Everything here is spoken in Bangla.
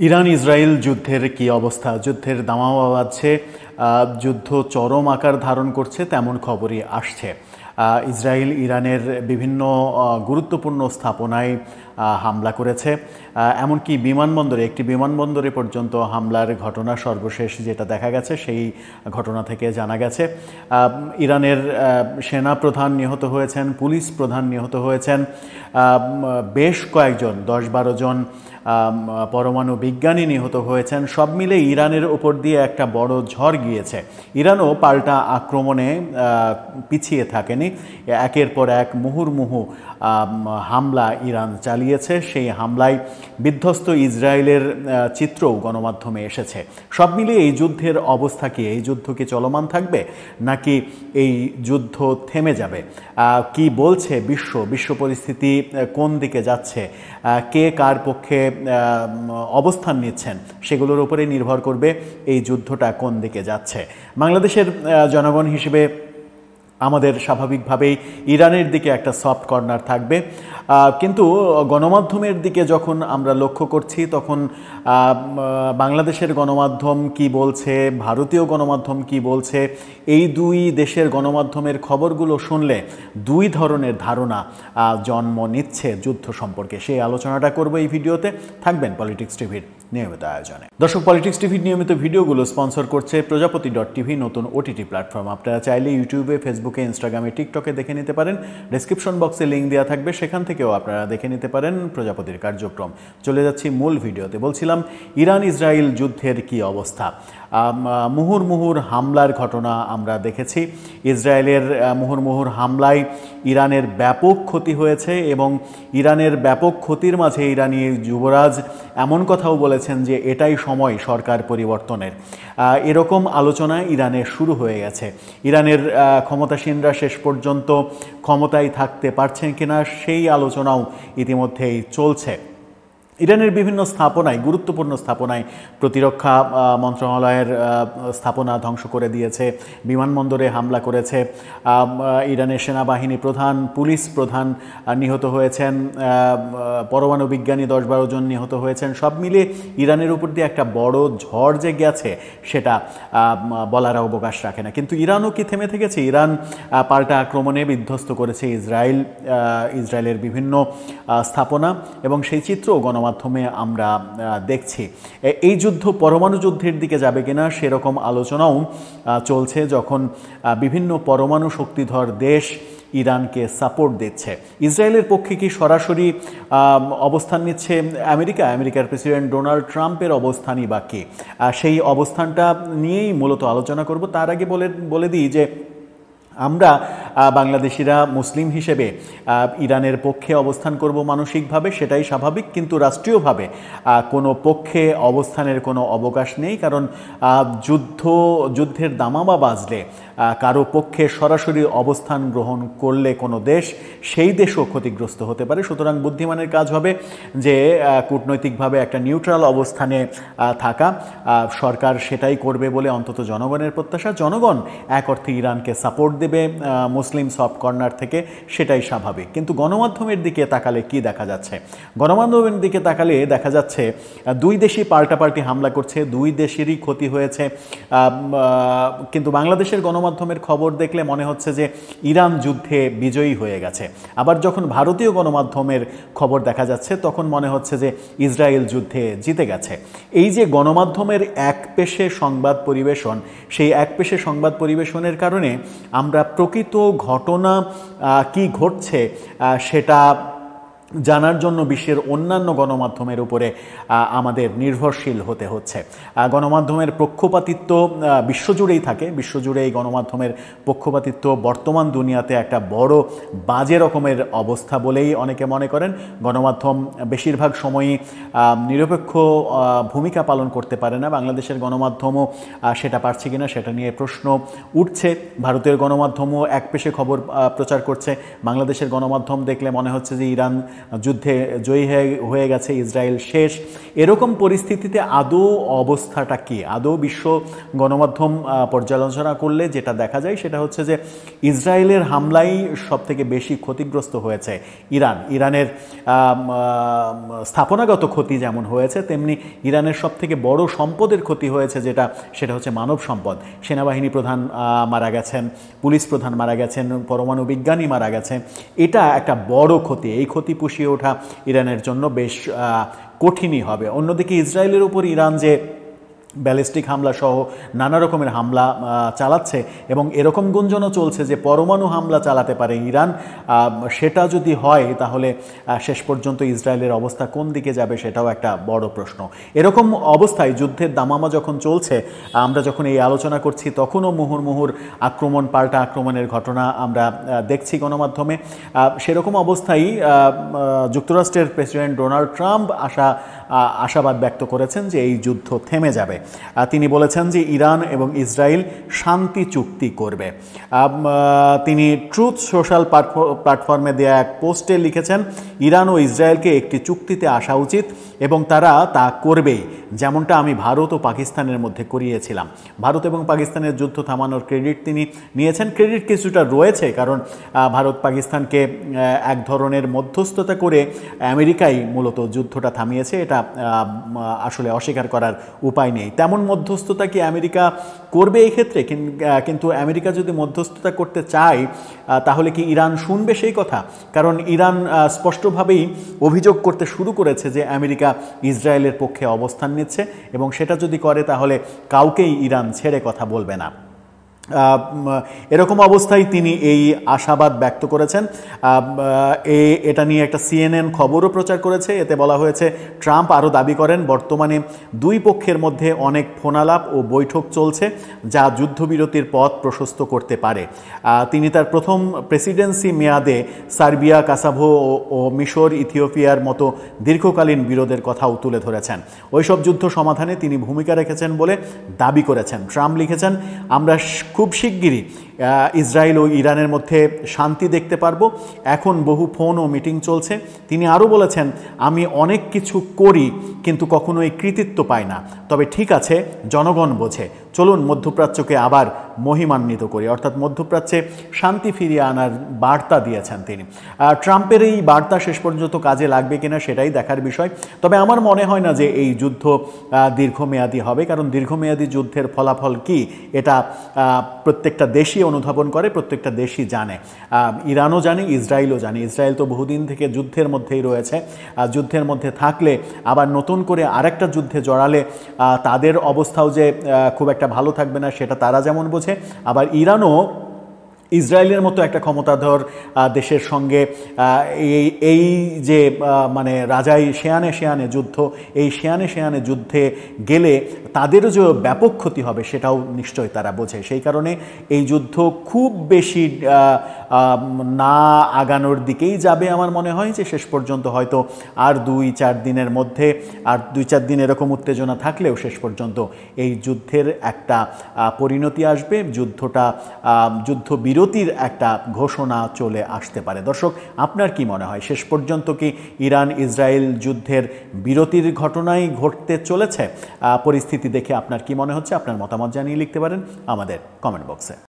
ইরান ইসরায়েল যুদ্ধের কি অবস্থা? যুদ্ধের দামামা বাজছে, যুদ্ধ চরম আকার ধারণ করছে তেমন খবরই আসছে। ইসরায়েল ইরানের বিভিন্ন গুরুত্বপূর্ণ স্থাপনায় হামলা করেছে, এমনকি একটি বিমানবন্দরে পর্যন্ত হামলার ঘটনা সর্বশেষ যেটা দেখা গেছে সেই ঘটনা থেকে জানা গেছে। ইরানের সেনা প্রধান নিহত হয়েছেন, পুলিশ প্রধান নিহত হয়েছেন, বেশ কয়েকজন 10-12 জন পরমাণু বিজ্ঞানী নিহত হয়েছেন। সব মিলে ইরানের ওপর দিয়ে একটা বড় ঝড় গিয়েছে। ইরানও পাল্টা আক্রমণে পিছিয়ে থাকেনি, একের পর এক মুহুর্মুহু হামলা ইরান চালিয়েছে। সেই হামলায় বিধ্বস্ত ইসরায়েলের চিত্রও গণমাধ্যমে এসেছে। সব মিলিয়ে এই যুদ্ধের অবস্থা কি? এই যুদ্ধ কি চলমান থাকবে নাকি এই যুদ্ধ থেমে যাবে? কি বলছে বিশ্ব পরিস্থিতি কোন দিকে যাচ্ছে, কে কার পক্ষে অবস্থান নিচ্ছেন, সেগুলোর উপরে নির্ভর করবে এই যুদ্ধটা কোন দিকে যাচ্ছে। বাংলাদেশের জনগণ হিসেবে আমাদের স্বাভাবিকভাবেই ইরানের দিকে একটা সফট কর্নার থাকবে, কিন্তু গণমাধ্যমের দিকে যখন আমরা লক্ষ্য করছি তখন বাংলাদেশের গণমাধ্যম কি বলছে, ভারতীয় গণমাধ্যম কি বলছে, এই দুই দেশের গণমাধ্যমের খবরগুলো শুনলে দুই ধরনের ধারণা জন্ম নিচ্ছে যুদ্ধ সম্পর্কে। সেই আলোচনাটা করব এই ভিডিওতে। থাকবেন পলিটিক্স টিভির নিয়মিত আয়োজনে। দর্শক, পলিটিক্স টিভির নিয়মিত ভিডিওগুলো স্পন্সর করছে প্রজাপতি.টিভি, নতুন ওটিটি প্ল্যাটফর্ম। আপনারা চাইলে ইউটিউবে, ফেসবুকে, ইনস্টাগ্রামে, টিকটকে দেখে নিতে পারেন। ডেসক্রিপশন বক্সে লিঙ্ক দেওয়া থাকবে, সেখান থেকেও আপনারা দেখে নিতে পারেন প্রজাপতির কার্যক্রম। চলে যাচ্ছি মূল ভিডিওতে। বলছিলাম ইরান ইসরায়েল যুদ্ধের কি অবস্থা। মুহুর্মুহুর হামলার ঘটনা আমরা দেখেছি। ইসরায়েলের মুহুর্মুহুর হামলায় ইরানের ব্যাপক ক্ষতি হয়েছে এবং ইরানের ব্যাপক ক্ষতির মাঝে ইরানি যুবরাজ এমন কথাও বলেছেন যে এটাই সময় সরকার পরিবর্তনের। এরকম আলোচনা ইরানে শুরু হয়ে গেছে। ইরানের ক্ষমতাসীনরা শেষ পর্যন্ত ক্ষমতায় থাকতে পারছেন কিনা সেই আলোচনাও ইতিমধ্যেই চলছে। ইরানের বিভিন্ন স্থাপনায়, গুরুত্বপূর্ণ স্থাপনায় প্রতিরক্ষা মন্ত্রণালয়ের স্থাপনা ধ্বংস করে দিয়েছে, বিমানবন্দরে হামলা করেছে, ইরানের সেনাবাহিনী প্রধান, পুলিশ প্রধান নিহত হয়েছেন, পরমাণু বিজ্ঞানী 10-12 জন নিহত হয়েছেন। সব মিলিয়ে ইরানের উপর দিয়ে একটা বড় ঝড় যে গেছে সেটা বলার অবকাশ রাখে না। কিন্তু ইরানও কি থেমে থেকেছে? ইরান পাল্টা আক্রমণে বিধ্বস্ত করেছে ইসরায়েলের বিভিন্ন স্থাপনা এবং সেই চিত্র গণমাধ্যমে আমরা দেখছি। এই যুদ্ধ পরমাণু যুদ্ধের দিকে যাবে কিনা সেরকম আলোচনাও চলছে, যখন বিভিন্ন পরমাণু শক্তিধর দেশ ইরানকে সাপোর্ট দিচ্ছে। ইসরায়েলের পক্ষে কি সরাসরি অবস্থান নিচ্ছে আমেরিকার প্রেসিডেন্ট ডোনাল্ড ট্রাম্পের অবস্থানই বা কি? সেই অবস্থানটা নিয়েই মূলত আলোচনা করব। তার আগে বলে দিই যে আমরা বাংলাদেশিরা মুসলিম হিসেবে ইরানের পক্ষে অবস্থান করব মানসিকভাবে, সেটাই স্বাভাবিক, কিন্তু রাষ্ট্রীয়ভাবে কোনো পক্ষে অবস্থানের কোনো অবকাশ নেই। কারণ যুদ্ধের দামামা বাজলে কারো পক্ষে সরাসরি অবস্থান গ্রহণ করলে কোনো দেশ, সেই দেশও ক্ষতিগ্রস্ত হতে পারে। সুতরাং বুদ্ধিমানের কাজ হবে যে কূটনৈতিকভাবে একটা নিউট্রাল অবস্থানে থাকা। সরকার সেটাই করবে বলে অন্তত জনগণের প্রত্যাশা। জনগণ এক অর্থে ইরানকে সাপোর্ট দেবে মুসলিম সফট কর্নার থেকে, সেটাই স্বাভাবিক। কিন্তু গণমাধ্যমের দিকে তাকালে কি দেখা যাচ্ছে? গণমাধ্যমের দিকে তাকালে দেখা যাচ্ছে দুই দেশই পাল্টাপাল্টি হামলা করছে, দুই দেশেরই ক্ষতি হয়েছে। কিন্তু বাংলাদেশের গণমাধ্যমের খবর দেখলে মনে হচ্ছে যে ইরান যুদ্ধে বিজয়ী হয়ে গেছে। আবার যখন ভারতীয় গণমাধ্যমের খবর দেখা যাচ্ছে তখন মনে হচ্ছে যে ইসরায়েল যুদ্ধে জিতে গেছে। এই যে গণমাধ্যমের একপেশে সংবাদ পরিবেশন, সেই একপেশে সংবাদ পরিবেশনের কারণে আমরা প্রকৃত ঘটনা কি ঘটছে সেটা জানার জন্য বিশ্বের অন্যান্য গণমাধ্যমের উপরে আমাদের নির্ভরশীল হতে হচ্ছে। গণমাধ্যমের পক্ষপাতিত্ব বিশ্বজুড়েই থাকে। বিশ্বজুড়ে এই গণমাধ্যমের পক্ষপাতিত্ব বর্তমান দুনিয়াতে একটা বড় বাজে রকমের অবস্থা বলেই অনেকে মনে করেন। গণমাধ্যম বেশিরভাগ সময়ই নিরপেক্ষ ভূমিকা পালন করতে পারে না। বাংলাদেশের গণমাধ্যমও সেটা পারছে কিনা সেটা নিয়ে প্রশ্ন উঠছে। ভারতের গণমাধ্যমও একপেশে খবর প্রচার করছে। বাংলাদেশের গণমাধ্যম দেখলে মনে হচ্ছে যে ইরান যুদ্ধে জয়ী হয়ে গেছে, ইসরায়েল শেষ। এরকম পরিস্থিতিতে আদৌ অবস্থাটা কি? আদৌ বিশ্ব গণমাধ্যম পর্যালোচনা করলে যেটা দেখা যায় সেটা হচ্ছে যে ইসরায়েলের হামলাই সবথেকে বেশি ক্ষতিগ্রস্ত হয়েছে ইরানের স্থাপনাগত ক্ষতি যেমন হয়েছে, তেমনি ইরানের সবথেকে বড় সম্পদের ক্ষতি হয়েছে সেটা হচ্ছে মানব সম্পদ। সেনাবাহিনী প্রধান মারা গেছেন, পুলিশ প্রধান মারা গেছেন, পরমাণু বিজ্ঞানী মারা গেছেন। এটা একটা বড় ক্ষতি। এই ক্ষতি পুষিয়ে ওঠা ইরানের জন্য বেশ কঠিনই হবে। অন্যদিকে ইসরায়েলের উপর ইরান যে ব্যালিস্টিক হামলা সহ নানা রকমের হামলা চালাচ্ছে এবং এরকম গুঞ্জনও চলছে যে পরমাণু হামলা চালাতে পারে ইরান, সেটা যদি হয় তাহলে শেষ পর্যন্ত ইসরায়েলের অবস্থা কোন দিকে যাবে সেটাও একটা বড় প্রশ্ন। এরকম অবস্থায় যুদ্ধের দামামা যখন চলছে, আমরা যখন এই আলোচনা করছি তখনও মুহুর্মুহুর আক্রমণ, পাল্টা আক্রমণের ঘটনা আমরা দেখছি গণমাধ্যমে। সেরকম অবস্থায় যুক্তরাষ্ট্রের প্রেসিডেন্ট ডোনাল্ড ট্রাম্প আশাবাদ ব্যক্ত করেছেন যে এই যুদ্ধ থেমে যাবে। তিনি বলেছেন যে ইরান এবং ইসরায়েল শান্তি চুক্তি করবে। তিনি ট্রুথ সোশ্যাল প্ল্যাটফর্মে দেয়া এক পোস্টে লিখেছেন, ইরান ও ইসরায়েলকে একটি চুক্তিতে আসা উচিত এবং তারা তা করবেই, যেমনটা আমি ভারত ও পাকিস্তানের মধ্যে করিয়েছিলাম। ভারত এবং পাকিস্তানের যুদ্ধ থামানোর ক্রেডিট তিনি নিয়েছেন। ক্রেডিট কিছুটা রয়েছে, কারণ ভারত পাকিস্তানকে এক ধরনের মধ্যস্থতা করে আমেরিকাই মূলত যুদ্ধটা থামিয়েছে। এটা আসলে অস্বীকার করার উপায় নেই। তেমন মধ্যস্থতা কি আমেরিকা করবে এই ক্ষেত্রে? কিন্তু আমেরিকা যদি মধ্যস্থতা করতে চায় তাহলে কি ইরান শুনবে সেই কথা? কারণ ইরান স্পষ্টভাবেই অভিযোগ করতে শুরু করেছে যে আমেরিকা ইসরায়েলের পক্ষে অবস্থান নিচ্ছে এবং সেটা যদি করে তাহলে কাউকেই ইরান ছেড়ে কথা বলবে না। এরকম অবস্থায় তিনি এই আশাবাদ ব্যক্ত করেছেন। এটা নিয়ে একটা CNN খবরও প্রচার করেছে। এতে বলা হয়েছে, ট্রাম্প আরও দাবি করেন বর্তমানে দুই পক্ষের মধ্যে অনেক ফোনালাপ ও বৈঠক চলছে যা যুদ্ধবিরতির পথ প্রশস্ত করতে পারে। তিনি তার প্রথম প্রেসিডেন্সি মেয়াদে সার্বিয়া, কাসাভো ও মিশর, ইথিওপিয়ার মতো দীর্ঘকালীন বিরোধের কথাও তুলে ধরেছেন। ওইসব যুদ্ধ সমাধানে তিনি ভূমিকা রেখেছেন বলে দাবি করেছেন। ট্রাম্প লিখেছেন, আমরা খুব শিগগিরই ইসরায়েল ও ইরানের মধ্যে শান্তি দেখতে পারবো। এখন বহু ফোন ও মিটিং চলছে। তিনি আরও বলেছেন, আমি অনেক কিছু করি কিন্তু কখনোই কৃতিত্ব পাই না, তবে ঠিক আছে, জনগণ বোঝে। চলুন মধ্যপ্রাচ্যকে আবার মহিমান্বিত করি। অর্থাৎ মধ্যপ্রাচ্যে শান্তি ফিরিয়ে আনার বার্তা দিয়েছেন তিনি। ট্রাম্পের এই বার্তা শেষ পর্যন্ত কাজে লাগবে কিনা সেটাই দেখার বিষয়। তবে আমার মনে হয় না যে এই যুদ্ধ দীর্ঘমেয়াদী হবে, কারণ দীর্ঘমেয়াদী যুদ্ধের ফলাফল কি এটা প্রত্যেকটা দেশই অনুধাবন করে, প্রত্যেকটা দেশই জানে। ইরানও জানে, ইসরায়েলও জানে। ইসরায়েল তো বহুদিন থেকে যুদ্ধের মধ্যেই রয়েছে। যুদ্ধের মধ্যে থাকলে আবার নতুন করে আরেকটা যুদ্ধে জড়ালে তাদের অবস্থাও যে খুব একটা ভালো থাকবে না সেটা তারা যেমন বোঝে, আবার ইরানও ইসরায়েলের মতো একটা ক্ষমতাধর দেশের সঙ্গে এই যে মানে রাজাই শেয়ানে শেয়ানে যুদ্ধ, এই শেয়ানে শেয়ানে যুদ্ধে গেলে তাদেরও যে ব্যাপক ক্ষতি হবে সেটাও নিশ্চয়ই তারা বোঝে। সেই কারণে এই যুদ্ধ খুব বেশি না আগানোর দিকেই যাবে। আমার মনে হয় যে শেষ পর্যন্ত হয়তো আর 2-4 দিনের মধ্যে, আর 2-4 দিন এরকম উত্তেজনা থাকলেও শেষ পর্যন্ত এই যুদ্ধের একটা পরিণতি আসবে, যুদ্ধবিরতির একটা ঘোষণা চলে আসতে পারে। দর্শক, আপনার কি মনে হয় শেষ পর্যন্ত কি ইরান ইসরায়েল যুদ্ধের বিরতির ঘটনাই ঘটতে চলেছে? পরিস্থিতি দেখে আপনার কি মনে হচ্ছে? আপনার মতামত জানিয়ে লিখতে পারেন আমাদের কমেন্ট বক্সে।